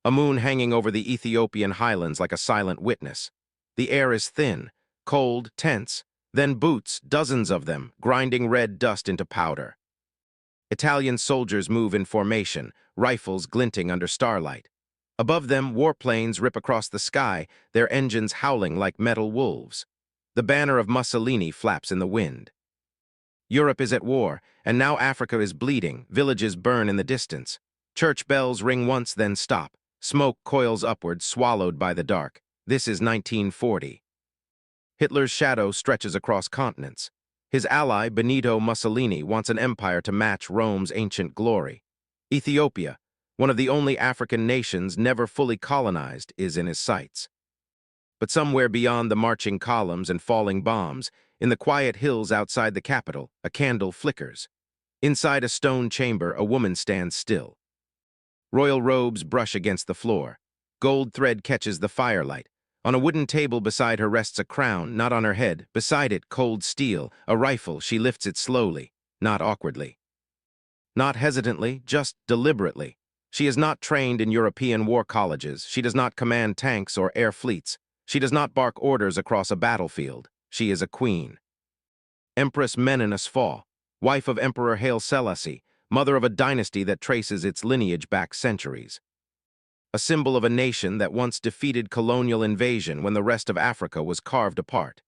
a moon hanging over the Ethiopian highlands like a silent witness. The air is thin, cold, tense, then boots, dozens of them, grinding red dust into powder. Italian soldiers move in formation, rifles glinting under starlight. Above them, warplanes rip across the sky, their engines howling like metal wolves. The banner of Mussolini flaps in the wind. Europe is at war, and now Africa is bleeding, villages burn in the distance. Church bells ring once, then stop. Smoke coils upward, swallowed by the dark. This is 1940. Hitler's shadow stretches across continents. His ally, Benito Mussolini, wants an empire to match Rome's ancient glory. Ethiopia, one of the only African nations never fully colonized, is in his sights. But somewhere beyond the marching columns and falling bombs, in the quiet hills outside the capital, a candle flickers. Inside a stone chamber, a woman stands still. Royal robes brush against the floor. Gold thread catches the firelight. On a wooden table beside her rests a crown, not on her head. Beside it, cold steel, a rifle. She lifts it slowly, not awkwardly. Not hesitantly, just deliberately. She is not trained in European war colleges. She does not command tanks or air fleets. She does not bark orders across a battlefield. She is a queen. Empress Menenus, wife of Emperor Haile Selassie, mother of a dynasty that traces its lineage back centuries. A symbol of a nation that once defeated colonial invasion when the rest of Africa was carved apart.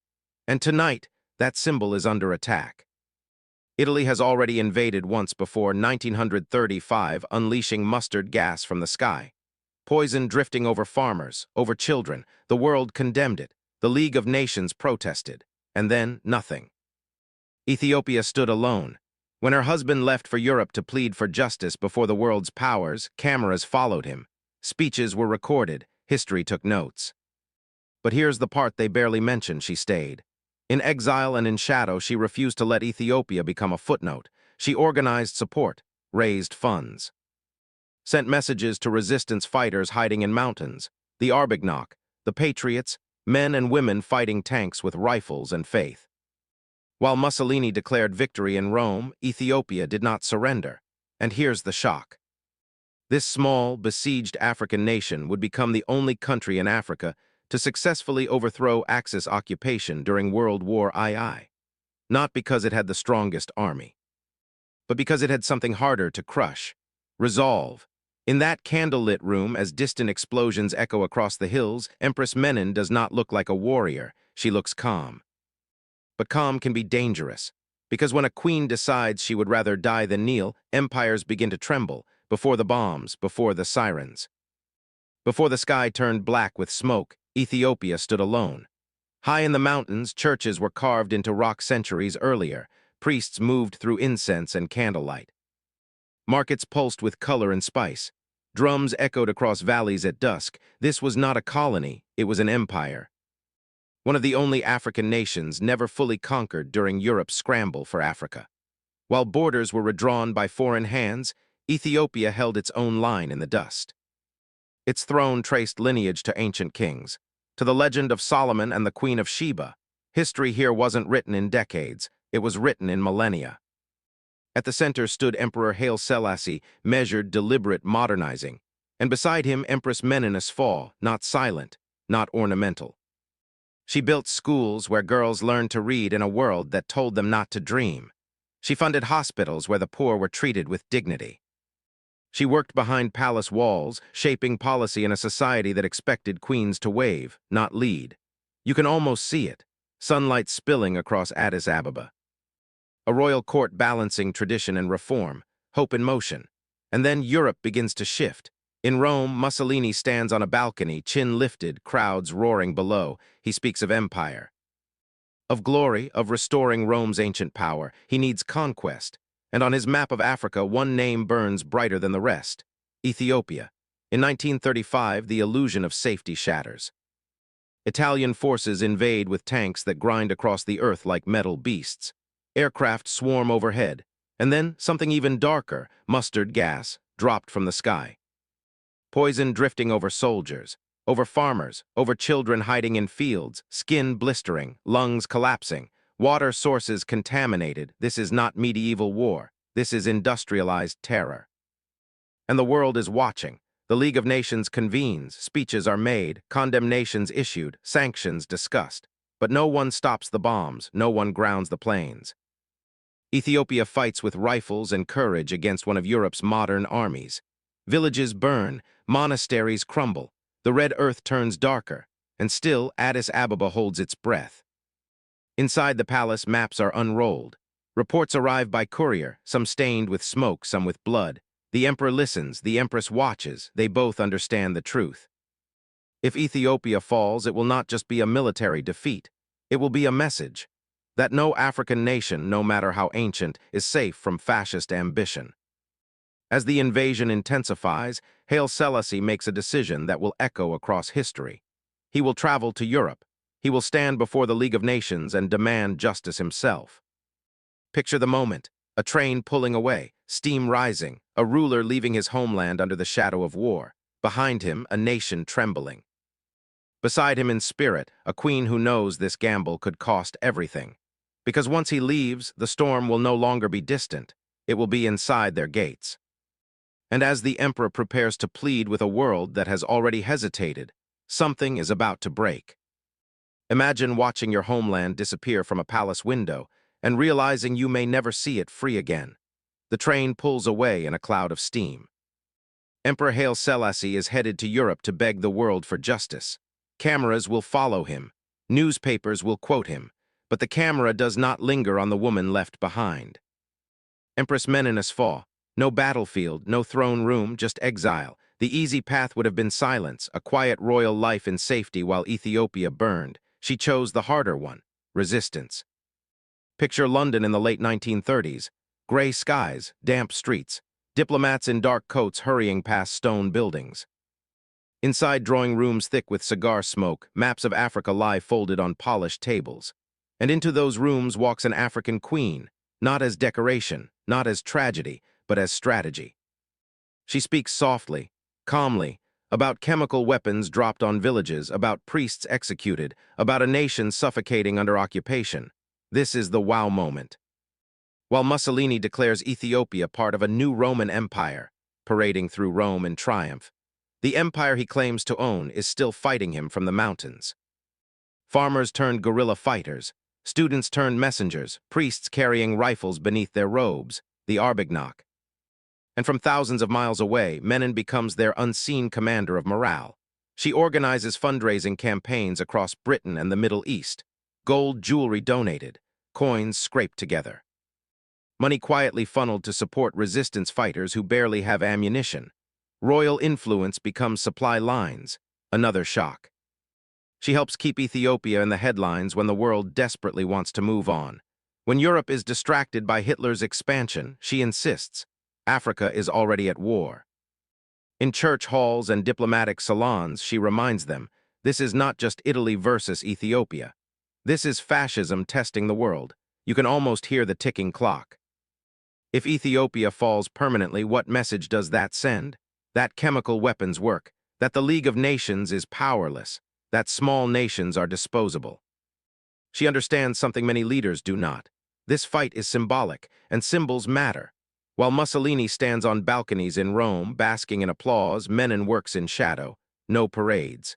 And tonight, that symbol is under attack. Italy has already invaded once before, 1935, unleashing mustard gas from the sky. Poison drifting over farmers, over children. The world condemned it. The League of Nations protested. And then, nothing. Ethiopia stood alone. When her husband left for Europe to plead for justice before the world's powers, cameras followed him. Speeches were recorded. History took notes. But here's the part they barely mention: she stayed. In exile and in shadow, she refused to let Ethiopia become a footnote. She organized support, raised funds. Sent messages to resistance fighters hiding in mountains, the Arbignoc, the Patriots, men and women fighting tanks with rifles and faith. While Mussolini declared victory in Rome, Ethiopia did not surrender. And here's the shock. This small, besieged African nation would become the only country in Africa to successfully overthrow Axis occupation during World War II. Not because it had the strongest army, but because it had something harder to crush: resolve. In that candlelit room, as distant explosions echo across the hills, Empress Menen does not look like a warrior. She looks calm. But calm can be dangerous, because when a queen decides she would rather die than kneel, empires begin to tremble, before the bombs, before the sirens. Before the sky turned black with smoke, Ethiopia stood alone. High in the mountains, churches were carved into rock centuries earlier. Priests moved through incense and candlelight. Markets pulsed with color and spice. Drums echoed across valleys at dusk. This was not a colony, it was an empire. One of the only African nations never fully conquered during Europe's scramble for Africa. While borders were redrawn by foreign hands, Ethiopia held its own line in the dust. Its throne traced lineage to ancient kings, to the legend of Solomon and the Queen of Sheba. History here wasn't written in decades, it was written in millennia. At the center stood Emperor Haile Selassie, measured, deliberate, modernizing, and beside him Empress Menenus, not silent, not ornamental. She built schools where girls learned to read in a world that told them not to dream. She funded hospitals where the poor were treated with dignity. She worked behind palace walls, shaping policy in a society that expected queens to wave, not lead. You can almost see it, sunlight spilling across Addis Ababa. A royal court balancing tradition and reform, hope in motion. And then Europe begins to shift. In Rome, Mussolini stands on a balcony, chin lifted, crowds roaring below. He speaks of empire, of glory, of restoring Rome's ancient power. He needs conquest. And on his map of Africa, one name burns brighter than the rest: Ethiopia. In 1935, the illusion of safety shatters. Italian forces invade with tanks that grind across the earth like metal beasts. Aircraft swarm overhead, and then something even darker, mustard gas, dropped from the sky. Poison drifting over soldiers, over farmers, over children hiding in fields, skin blistering, lungs collapsing, water sources contaminated. This is not medieval war. This is industrialized terror. And the world is watching. The League of Nations convenes, speeches are made, condemnations issued, sanctions discussed. But no one stops the bombs, no one grounds the planes. Ethiopia fights with rifles and courage against one of Europe's modern armies. Villages burn, monasteries crumble, the red earth turns darker, and still Addis Ababa holds its breath. Inside the palace, maps are unrolled. Reports arrive by courier, some stained with smoke, some with blood. The emperor listens, the empress watches, they both understand the truth. If Ethiopia falls, it will not just be a military defeat. It will be a message that no African nation, no matter how ancient, is safe from fascist ambition. As the invasion intensifies, Haile Selassie makes a decision that will echo across history. He will travel to Europe. He will stand before the League of Nations and demand justice himself. Picture the moment, a train pulling away, steam rising, a ruler leaving his homeland under the shadow of war. Behind him, a nation trembling. Beside him in spirit, a queen who knows this gamble could cost everything. Because once he leaves, the storm will no longer be distant. It will be inside their gates. And as the emperor prepares to plead with a world that has already hesitated, something is about to break. Imagine watching your homeland disappear from a palace window and realizing you may never see it free again. The train pulls away in a cloud of steam. Emperor Haile Selassie is headed to Europe to beg the world for justice. Cameras will follow him. Newspapers will quote him. But the camera does not linger on the woman left behind. Empress Menenus. No battlefield, no throne room, just exile. The easy path would have been silence, a quiet royal life in safety while Ethiopia burned. She chose the harder one, resistance. Picture London in the late 1930s. Gray skies, damp streets, diplomats in dark coats hurrying past stone buildings. Inside drawing rooms thick with cigar smoke, maps of Africa lie folded on polished tables. And into those rooms walks an African queen, not as decoration, not as tragedy, but as strategy. She speaks softly, calmly, about chemical weapons dropped on villages, about priests executed, about a nation suffocating under occupation. This is the wow moment. While Mussolini declares Ethiopia part of a new Roman Empire, parading through Rome in triumph, the empire he claims to own is still fighting him from the mountains. Farmers turned guerrilla fighters, students turned messengers, priests carrying rifles beneath their robes, the Arbignac. And from thousands of miles away, Menon becomes their unseen commander of morale. She organizes fundraising campaigns across Britain and the Middle East. Gold jewelry donated, coins scraped together. Money quietly funneled to support resistance fighters who barely have ammunition. Royal influence becomes supply lines, another shock. She helps keep Ethiopia in the headlines when the world desperately wants to move on. When Europe is distracted by Hitler's expansion, she insists, Africa is already at war. In church halls and diplomatic salons, she reminds them, this is not just Italy versus Ethiopia. This is fascism testing the world. You can almost hear the ticking clock. If Ethiopia falls permanently, what message does that send? That chemical weapons work, that the League of Nations is powerless, that small nations are disposable. She understands something many leaders do not. This fight is symbolic, and symbols matter. While Mussolini stands on balconies in Rome, basking in applause, Menon works in shadow. No parades.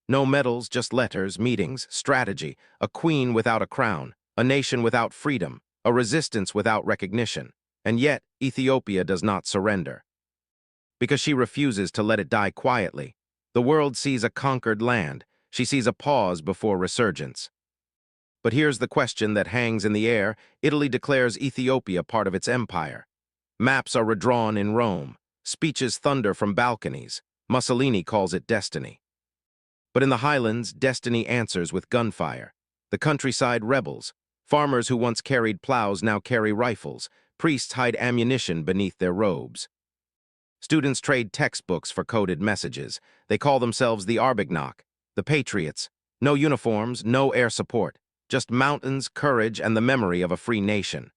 No medals, just letters, meetings, strategy, a queen without a crown, a nation without freedom, a resistance without recognition. And yet, Ethiopia does not surrender. Because she refuses to let it die quietly. The world sees a conquered land. She sees a pause before resurgence. But here's the question that hangs in the air. Italy declares Ethiopia part of its empire. Maps are redrawn in Rome. Speeches thunder from balconies. Mussolini calls it destiny. But in the highlands, destiny answers with gunfire. The countryside rebels. Farmers who once carried plows now carry rifles. Priests hide ammunition beneath their robes. Students trade textbooks for coded messages. They call themselves the Arbignac, the Patriots. No uniforms, no air support. Just mountains, courage, and the memory of a free nation.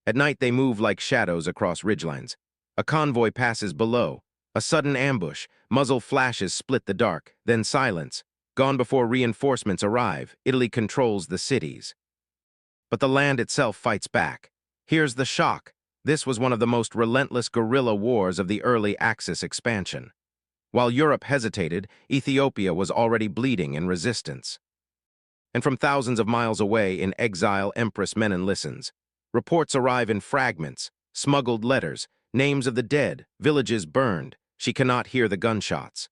At night they move like shadows across ridgelines. A convoy passes below. A sudden ambush. Muzzle flashes split the dark. Then silence. Gone before reinforcements arrive. Italy controls the cities. But the land itself fights back. Here's the shock. This was one of the most relentless guerrilla wars of the early Axis expansion. While Europe hesitated, Ethiopia was already bleeding in resistance. And from thousands of miles away in exile, Empress Menen listens. Reports arrive in fragments, smuggled letters, names of the dead, villages burned. She cannot hear the gunshots.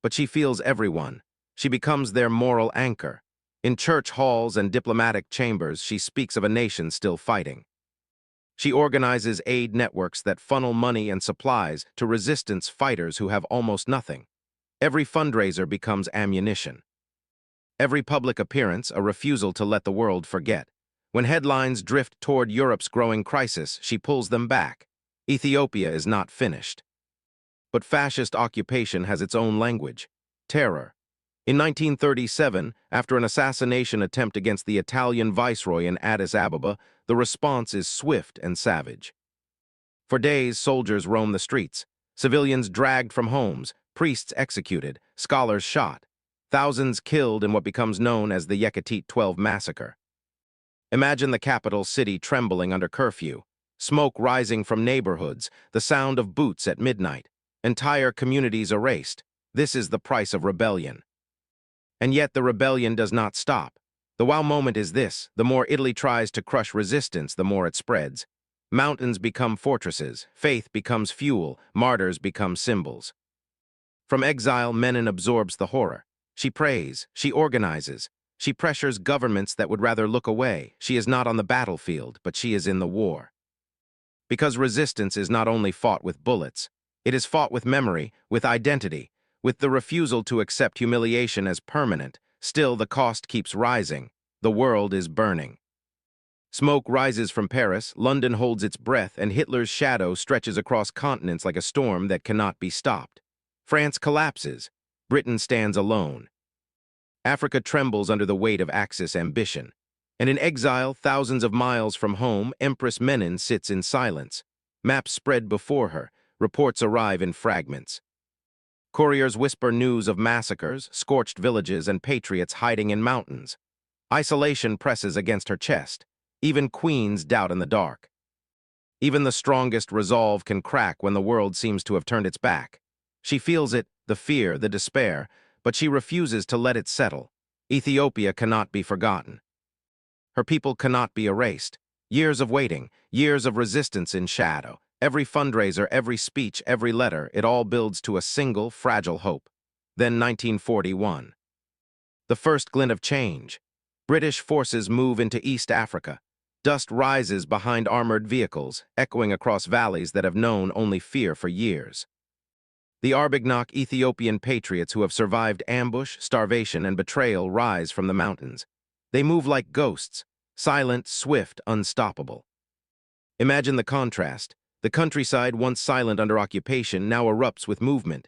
But she feels everyone. She becomes their moral anchor. In church halls and diplomatic chambers, she speaks of a nation still fighting. She organizes aid networks that funnel money and supplies to resistance fighters who have almost nothing. Every fundraiser becomes ammunition. Every public appearance, a refusal to let the world forget. When headlines drift toward Europe's growing crisis, she pulls them back. Ethiopia is not finished. But fascist occupation has its own language: terror. In 1937, after an assassination attempt against the Italian viceroy in Addis Ababa, the response is swift and savage. For days, soldiers roam the streets, civilians dragged from homes, priests executed, scholars shot, thousands killed in what becomes known as the Yekatite 12 massacre. Imagine the capital city trembling under curfew, smoke rising from neighborhoods, the sound of boots at midnight, entire communities erased. This is the price of rebellion. And yet the rebellion does not stop. The wow moment is this: the more Italy tries to crush resistance, the more it spreads. Mountains become fortresses, faith becomes fuel, martyrs become symbols. From exile, Menen absorbs the horror. She prays, she organizes, she pressures governments that would rather look away. She is not on the battlefield, but she is in the war. Because resistance is not only fought with bullets, it is fought with memory, with identity, with the refusal to accept humiliation as permanent. Still, the cost keeps rising. The world is burning. Smoke rises from Paris, London holds its breath, and Hitler's shadow stretches across continents like a storm that cannot be stopped. France collapses. Britain stands alone. Africa trembles under the weight of Axis ambition. And in exile, thousands of miles from home, Empress Menen sits in silence. Maps spread before her. Reports arrive in fragments. Couriers whisper news of massacres, scorched villages, and patriots hiding in mountains. Isolation presses against her chest. Even queens doubt in the dark. Even the strongest resolve can crack when the world seems to have turned its back. She feels it, the fear, the despair, but she refuses to let it settle. Ethiopia cannot be forgotten. Her people cannot be erased. Years of waiting, years of resistance in shadow. Every fundraiser, every speech, every letter, it all builds to a single, fragile hope. Then 1941. The first glint of change. British forces move into East Africa. Dust rises behind armored vehicles, echoing across valleys that have known only fear for years. The Arbignac Ethiopian patriots who have survived ambush, starvation, and betrayal rise from the mountains. They move like ghosts, silent, swift, unstoppable. Imagine the contrast. The countryside, once silent under occupation, now erupts with movement.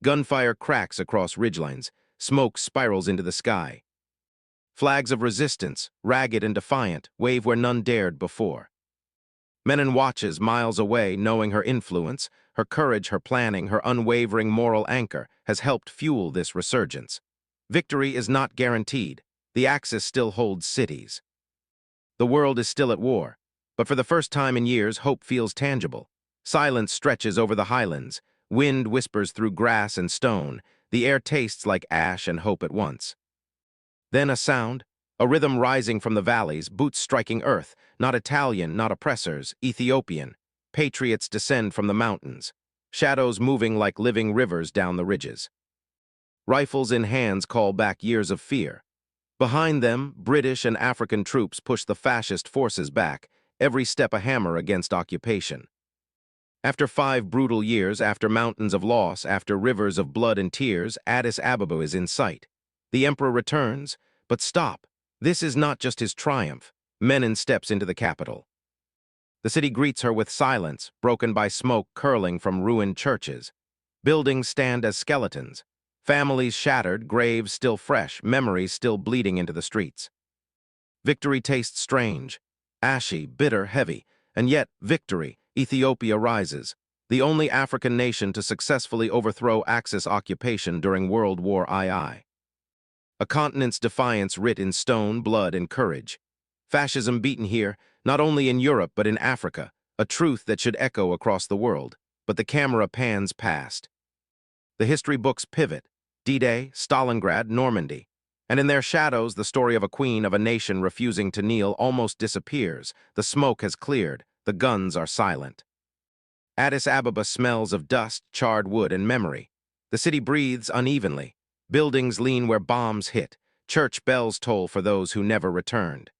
Gunfire cracks across ridgelines. Smoke spirals into the sky. Flags of resistance, ragged and defiant, wave where none dared before. Menen watches miles away, knowing her influence, her courage, her planning, her unwavering moral anchor has helped fuel this resurgence. Victory is not guaranteed. The Axis still holds cities. The world is still at war. But for the first time in years, hope feels tangible. Silence stretches over the highlands. Wind whispers through grass and stone. The air tastes like ash and hope at once. Then a sound, a rhythm rising from the valleys, boots striking earth, not Italian, not oppressors, Ethiopian. Patriots descend from the mountains, shadows moving like living rivers down the ridges. Rifles in hands call back years of fear. Behind them, British and African troops push the fascist forces back, every step a hammer against occupation. After 5 brutal years, after mountains of loss, after rivers of blood and tears, Addis Ababa is in sight. The emperor returns, but stop. This is not just his triumph. Menen steps into the capital. The city greets her with silence, broken by smoke curling from ruined churches. Buildings stand as skeletons. Families shattered, graves still fresh, memories still bleeding into the streets. Victory tastes strange, ashy, bitter, heavy, and yet victory. Ethiopia rises, the only African nation to successfully overthrow Axis occupation during World War II. A continent's defiance writ in stone, blood, and courage. Fascism beaten here, not only in Europe but in Africa, a truth that should echo across the world, but the camera pans past. The history books pivot: D-Day, Stalingrad, Normandy. And in their shadows, the story of a queen of a nation refusing to kneel almost disappears. The smoke has cleared, the guns are silent. Addis Ababa smells of dust, charred wood, and memory. The city breathes unevenly. Buildings lean where bombs hit. Church bells toll for those who never returned.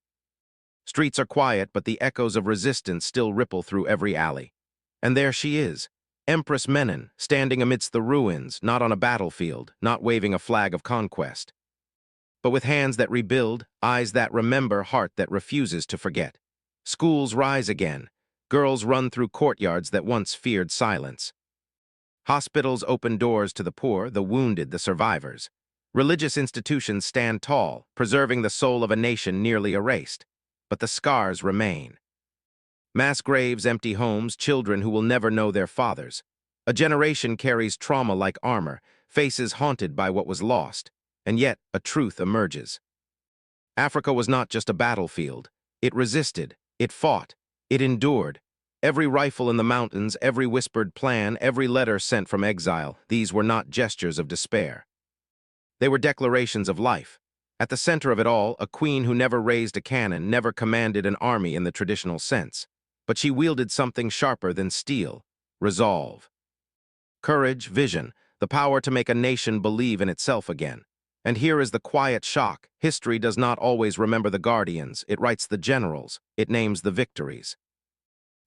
Streets are quiet, but the echoes of resistance still ripple through every alley. And there she is, Empress Menen, standing amidst the ruins, not on a battlefield, not waving a flag of conquest, but with hands that rebuild, eyes that remember, heart that refuses to forget. Schools rise again. Girls run through courtyards that once feared silence. Hospitals open doors to the poor, the wounded, the survivors. Religious institutions stand tall, preserving the soul of a nation nearly erased. But the scars remain. Mass graves, empty homes, children who will never know their fathers. A generation carries trauma like armor, faces haunted by what was lost. And yet, a truth emerges. Africa was not just a battlefield. It resisted, it fought, it endured. Every rifle in the mountains, every whispered plan, every letter sent from exile, these were not gestures of despair. They were declarations of life. At the center of it all, a queen who never raised a cannon, never commanded an army in the traditional sense. But she wielded something sharper than steel: resolve. Courage, vision, the power to make a nation believe in itself again. And here is the quiet shock. History does not always remember the guardians. It writes the generals. It names the victories.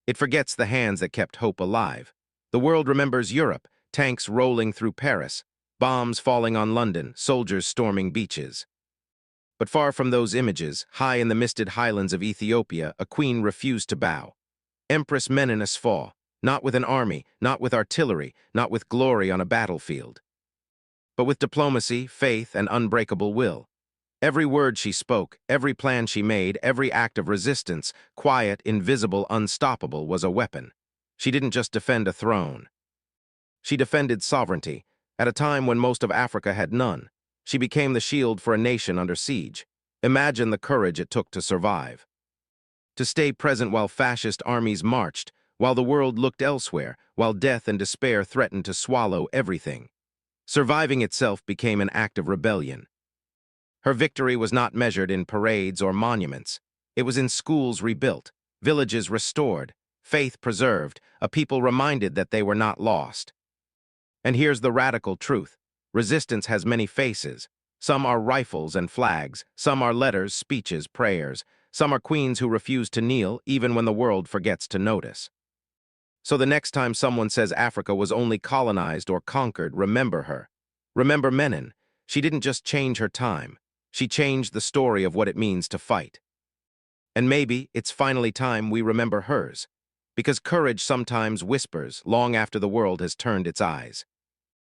It forgets the hands that kept hope alive. The world remembers Europe, tanks rolling through Paris, bombs falling on London, soldiers storming beaches. But far from those images, high in the misted highlands of Ethiopia, a queen refused to bow. Empress Menen fought, not with an army, not with artillery, not with glory on a battlefield, but with diplomacy, faith, and unbreakable will. Every word she spoke, every plan she made, every act of resistance, quiet, invisible, unstoppable, was a weapon. She didn't just defend a throne. She defended sovereignty. At a time when most of Africa had none, she became the shield for a nation under siege. Imagine the courage it took to survive. To stay present while fascist armies marched, while the world looked elsewhere, while death and despair threatened to swallow everything. Surviving itself became an act of rebellion. Her victory was not measured in parades or monuments. It was in schools rebuilt, villages restored, faith preserved, a people reminded that they were not lost. And here's the radical truth: resistance has many faces. Some are rifles and flags, some are letters, speeches, prayers, some are queens who refuse to kneel even when the world forgets to notice. So the next time someone says Africa was only colonized or conquered, remember her. Remember Menen. She didn't just change her time. She changed the story of what it means to fight. And maybe it's finally time we remember hers, because courage sometimes whispers long after the world has turned its eyes.